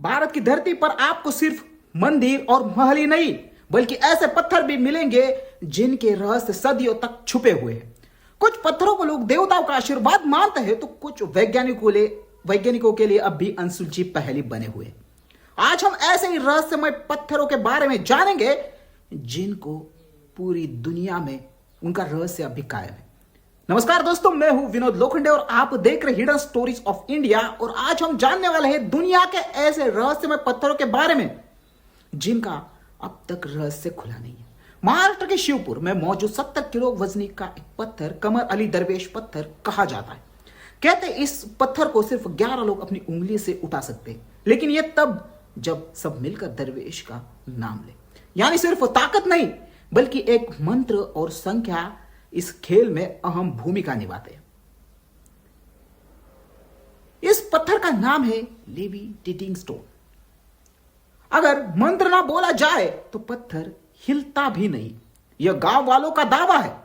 भारत की धरती पर आपको सिर्फ मंदिर और महल ही नहीं बल्कि ऐसे पत्थर भी मिलेंगे जिनके रहस्य सदियों तक छुपे हुए हैं। कुछ पत्थरों को लोग देवताओं का आशीर्वाद मानते हैं तो कुछ वैज्ञानिकों के लिए अब भी अनसुलझी पहेली बने हुए हैं। आज हम ऐसे ही रहस्यमय पत्थरों के बारे में जानेंगे जिनको पूरी दुनिया में उनका रहस्य अभी कायम है। नमस्कार दोस्तों, मैं हूं विनोद लोखंडे और आप देख रहे हिडन स्टोरीज ऑफ इंडिया। और आज हम जानने वाले हैं दुनिया के ऐसे रहस्यमय पत्थरों के बारे में जिनका अब तक रहस्य खुला नहीं है। महाराष्ट्र के शिवपुर में मौजूद 70 किलो वजनी का एक पत्थर कमर अली दरवेश पत्थर कहा जाता है। कहते इस पत्थर को सिर्फ 11 लोग अपनी उंगली से उठा सकते हैं, लेकिन यह तब जब सब मिलकर दरवेश का नाम ले। यानी सिर्फ ताकत नहीं बल्कि एक मंत्र और संख्या इस खेल में अहम भूमिका निभाते हैं। इस पत्थर का नाम है लेविटेटिंग स्टोन। अगर मंत्र ना बोला जाए तो पत्थर हिलता भी नहीं, यह गांव वालों का दावा है।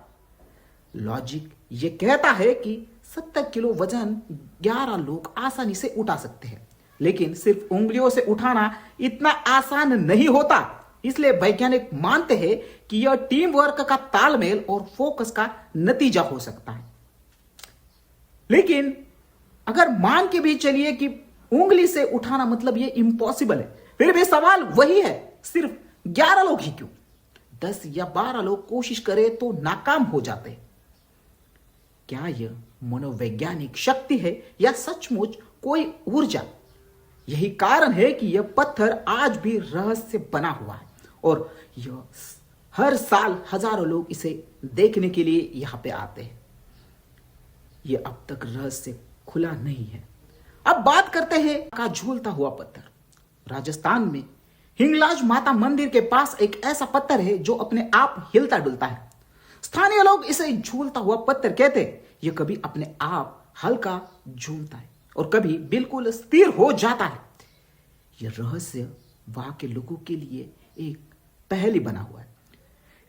लॉजिक यह कहता है कि 70 किलो वजन 11 लोग आसानी से उठा सकते हैं, लेकिन सिर्फ उंगलियों से उठाना इतना आसान नहीं होता। इसलिए वैज्ञानिक मानते हैं कि यह टीम वर्क का तालमेल और फोकस का नतीजा हो सकता है। लेकिन अगर मान के भी चलिए कि उंगली से उठाना मतलब यह इम्पॉसिबल है, फिर भी सवाल वही है, सिर्फ 11 लोग ही क्यों? 10 या 12 लोग कोशिश करें तो नाकाम हो जाते हैं। क्या यह मनोवैज्ञानिक शक्ति है या सचमुच कोई ऊर्जा? यही कारण है कि यह पत्थर आज भी रहस्य बना हुआ है और यह हर साल हजारों लोग इसे देखने के लिए यहां पे आते हैं। यह अब तक रहस्य खुला नहीं है। अब बात करते हैं का झूलता हुआ पत्थर। राजस्थान में हिंगलाज माता मंदिर के पास एक ऐसा पत्थर है जो अपने आप हिलता डुलता है। स्थानीय लोग इसे झूलता हुआ पत्थर कहते हैं। यह कभी अपने आप हल्का झूलता है और कभी बिल्कुल स्थिर हो जाता है। यह रहस्य वहां के लोगों के लिए एक पहेली बना हुआ है।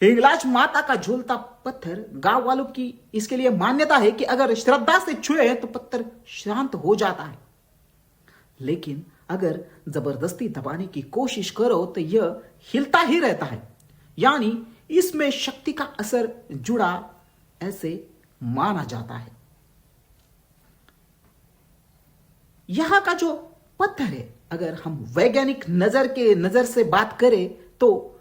हिंगलाज माता का झूलता पत्थर गांव वालों की इसके लिए मान्यता है कि अगर श्रद्धा से छुए तो पत्थर शांत हो जाता है, लेकिन अगर जबरदस्ती दबाने की कोशिश करो तो यह हिलता ही रहता है। यानी इसमें शक्ति का असर जुड़ा ऐसे माना जाता है। यहां का जो पत्थर है, अगर हम वैज्ञानिक नजर से बात करें तो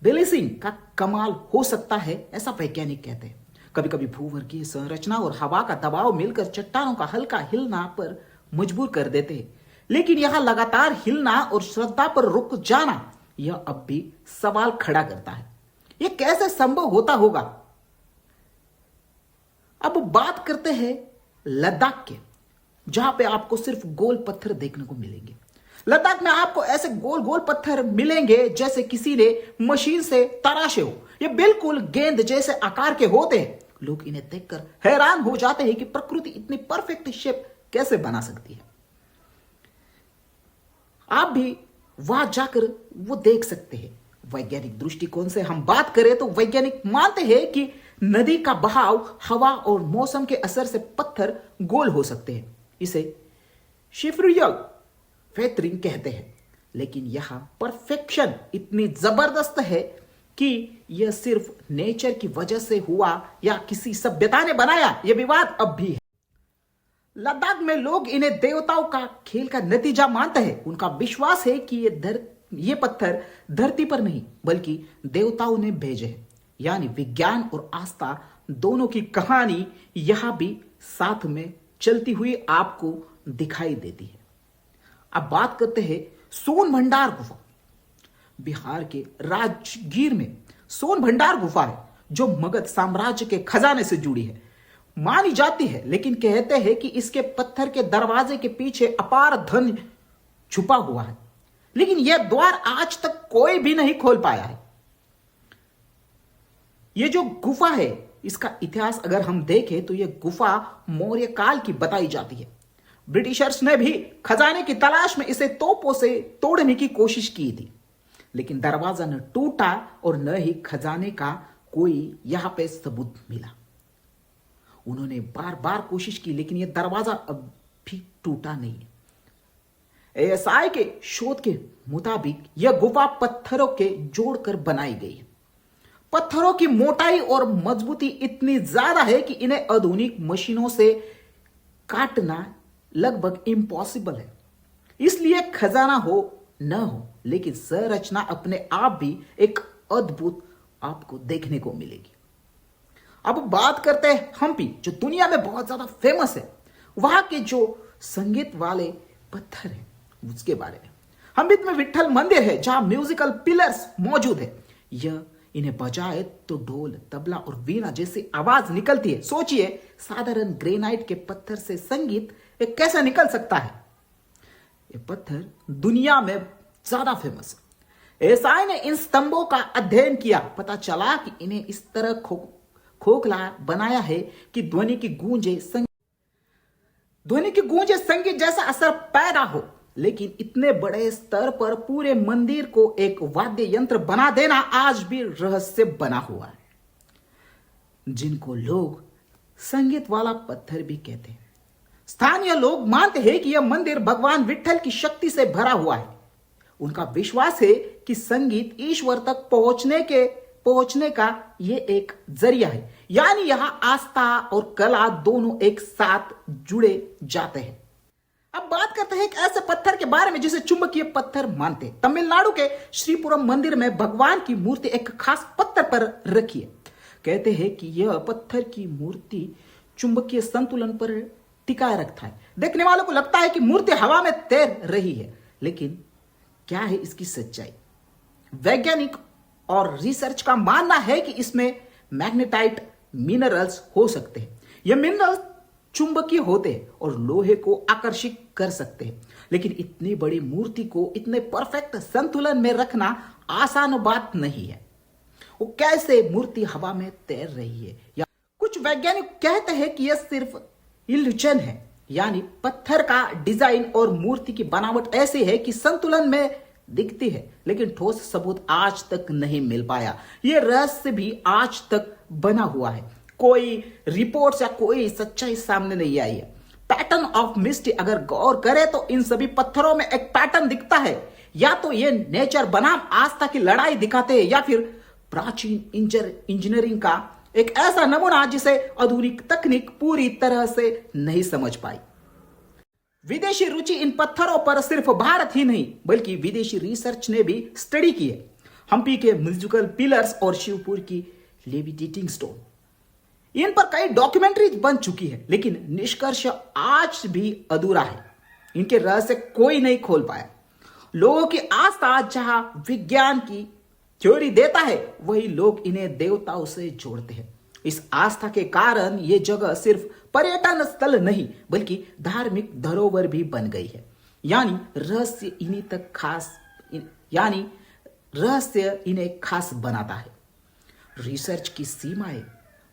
बैलेंसिंग का कमाल हो सकता है, ऐसा वैज्ञानिक कहते हैं। कभी कभी भूवर्गीय संरचना और हवा का दबाव मिलकर चट्टानों का हल्का हिलना पर मजबूर कर देते हैं, लेकिन यहां लगातार हिलना और श्रद्धा पर रुक जाना यह अब भी सवाल खड़ा करता है। यह कैसे संभव होता होगा? अब बात करते हैं लद्दाख के, जहां पे आपको सिर्फ गोल पत्थर देखने को मिलेंगे। लद्दाख में आपको ऐसे गोल गोल पत्थर मिलेंगे जैसे किसी ने मशीन से तराशे हो। ये बिल्कुल गेंद जैसे आकार के होते हैं। लोग इन्हें देखकर हैरान हो जाते हैं कि प्रकृति इतनी परफेक्ट शेप कैसे बना सकती है। आप भी वहां जाकर वो देख सकते हैं। वैज्ञानिक दृष्टिकोण से हम बात करें तो वैज्ञानिक मानते हैं कि नदी का बहाव, हवा और मौसम के असर से पत्थर गोल हो सकते हैं। इसे शिफ्रियल फेतरिंग कहते हैं, लेकिन यहां परफेक्शन इतनी जबरदस्त है कि यह सिर्फ नेचर की वजह से हुआ या किसी सभ्यता ने बनाया, यह विवाद अब भी है। लद्दाख में लोग इन्हें देवताओं का खेल का नतीजा मानते हैं। उनका विश्वास है कि ये पत्थर धरती पर नहीं बल्कि देवताओं ने भेजे हैं। यानी विज्ञान और आस्था दोनों की कहानी यहां भी साथ में चलती हुई आपको दिखाई देती है। अब बात करते हैं सोन भंडार गुफा। बिहार के राजगीर में सोन भंडार गुफा है जो मगध साम्राज्य के खजाने से जुड़ी है। मानी जाती है, लेकिन कहते हैं कि इसके पत्थर के दरवाजे के पीछे अपार धन छुपा हुआ है, लेकिन यह द्वार आज तक कोई भी नहीं खोल पाया है। यह जो गुफा है, इसका इतिहास अगर हम देखें तो यह गुफा मौर्य काल की बताई जाती है। ब्रिटिशर्स ने भी खजाने की तलाश में इसे तोपों से तोड़ने की कोशिश की थी, लेकिन दरवाजा न टूटा और न ही खजाने का कोई यहां पे सबूत मिला। उन्होंने बार बार कोशिश की, लेकिन यह दरवाजा अब भी टूटा नहीं। एएसआई के शोध के मुताबिक यह गुफा पत्थरों के जोड़कर बनाई गई है। पत्थरों की मोटाई और मजबूती इतनी ज्यादा है कि इन्हें आधुनिक मशीनों से काटना लगभग इम्पॉसिबल है। इसलिए खजाना हो न हो, लेकिन संरचना अपने आप भी एक अद्भुत आपको देखने को मिलेगी। अब बात करते हैं हम्पी, जो दुनिया में बहुत ज्यादा फेमस है। वहां के जो संगीत वाले पत्थर हैं उसके बारे में। हम्पी में विट्ठल मंदिर है जहां म्यूजिकल पिलर्स मौजूद है। यह इन्हें बजाए तो ढोल, तबला और वीणा जैसी आवाज निकलती है। सोचिए, साधारण ग्रेनाइट के पत्थर से संगीत कैसा निकल सकता है। ये पत्थर दुनिया में ज्यादा फेमस है। एएसआई ने इन स्तंभों का अध्ययन किया। पता चला कि इन्हें इस तरह खोखला बनाया है कि ध्वनि की गूंजे संगीत जैसा असर पैदा हो। लेकिन इतने बड़े स्तर पर पूरे मंदिर को एक वाद्य यंत्र बना देना आज भी रहस्य बना हुआ है, जिनको लोग संगीत वाला पत्थर भी कहते हैं। स्थानीय लोग मानते हैं कि यह मंदिर भगवान विट्ठल की शक्ति से भरा हुआ है। उनका विश्वास है कि संगीत ईश्वर तक पहुंचने का यह एक जरिया है। यानी यहां आस्था और कला दोनों एक साथ जुड़े जाते हैं। अब बात करते हैं एक ऐसे पत्थर के बारे में जिसे चुंबकीय पत्थर मानते हैं। तमिलनाडु के श्रीपुरम मंदिर में भगवान की मूर्ति एक खास पत्थर पर रखी है। कहते हैं कि यह पत्थर की मूर्ति चुंबकीय संतुलन पर टिकाए रखता है। देखने वालों को लगता है कि मूर्ति हवा में तैर रही है, लेकिन क्या है इसकी सच्चाई? वैज्ञानिक और रिसर्च का मानना है कि इसमें मैग्नेटाइट मिनरल्स हो सकते हैं। यह मिनरल्स चुंबकीय होते हैं और लोहे को आकर्षित कर सकते हैं। लेकिन इतनी बड़ी मूर्ति को इतने परफेक्ट संतुलन में रखना आसान बात नहीं है। वो कैसे मूर्ति हवा में तैर रही है? या कुछ वैज्ञानिक कहते हैं कि यह सिर्फ इल्यूजन है, यानी पत्थर का डिजाइन और मूर्ति की बनावट ऐसी है कि संतुलन में दिखती है, लेकिन ठोस सबूत आज तक नहीं मिल पाया। यह रहस्य भी आज तक बना हुआ है। कोई रिपोर्ट्स या कोई सच्चाई सामने नहीं आई है। पैटर्न ऑफ मिस्ट्री अगर गौर करें तो इन सभी पत्थरों में एक पैटर्न दिखता है। या तो ये नेचर बनाम आस्था की लड़ाई दिखाते हैं, या फिर प्राचीन इंजीनियरिंग का एक ऐसा नमूना जिसे आधुनिक तकनीक पूरी तरह से नहीं समझ पाई। विदेशी रुचि इन पत्थरों पर सिर्फ भारत ही नहीं बल्कि विदेशी रिसर्च ने भी स्टडी की है। हम्पी के म्यूजिकल पिलर्स और शिवपुर की लेविटेटिंग स्टोन, इन पर कई डॉक्यूमेंट्रीज बन चुकी है, लेकिन निष्कर्ष आज भी अधूरा है। इनके रहस्य कोई नहीं खोल पाया। लोगों की आस्था जहां विज्ञान की थ्योरी देता है, वही लोग इन्हें देवताओं से जोड़ते हैं। इस आस्था के कारण ये जगह सिर्फ पर्यटन स्थल नहीं बल्कि धार्मिक धरोहर भी बन गई है। यानी रहस्य इन्हें खास बनाता है। रिसर्च की सीमाएं,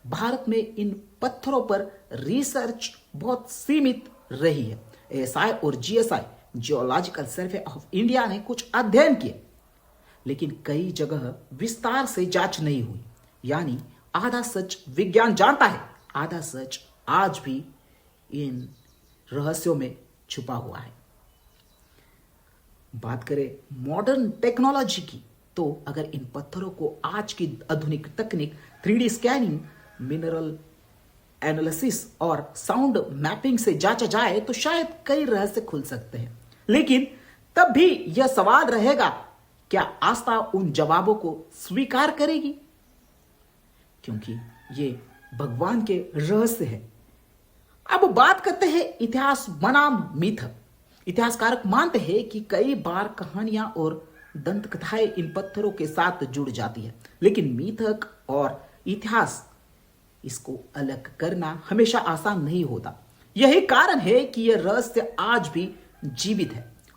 भारत में इन पत्थरों पर रिसर्च बहुत सीमित रही है। एएसआई और GSI, geological survey of India ने कुछ अध्ययन किए, लेकिन कई जगह विस्तार से जांच नहीं हुई। यानी आधा सच विज्ञान जानता है, आधा सच आज भी इन रहस्यों में छुपा हुआ है। बात करें मॉडर्न टेक्नोलॉजी की, तो अगर इन पत्थरों को आज की आधुनिक तकनीक 3D स्कैनिंग, मिनरल एनालिसिस और साउंड मैपिंग से जांचा जाए तो शायद कई रहस्य खुल सकते हैं। लेकिन तब भी यह सवाल रहेगा, क्या आस्था उन जवाबों को स्वीकार करेगी? क्योंकि ये भगवान के रहस्य है। अब बात करते हैं इतिहास बनाम मिथ। इतिहासकारक मानते हैं कि कई बार कहानियां और दंत कथाएं इन पत्थरों के साथ जुड़ जाती है, लेकिन मिथक और इतिहास इसको अलग करना हमेशा आसान नहीं होता। यही कारण है कि यह रहस्य आज भी जीवित है।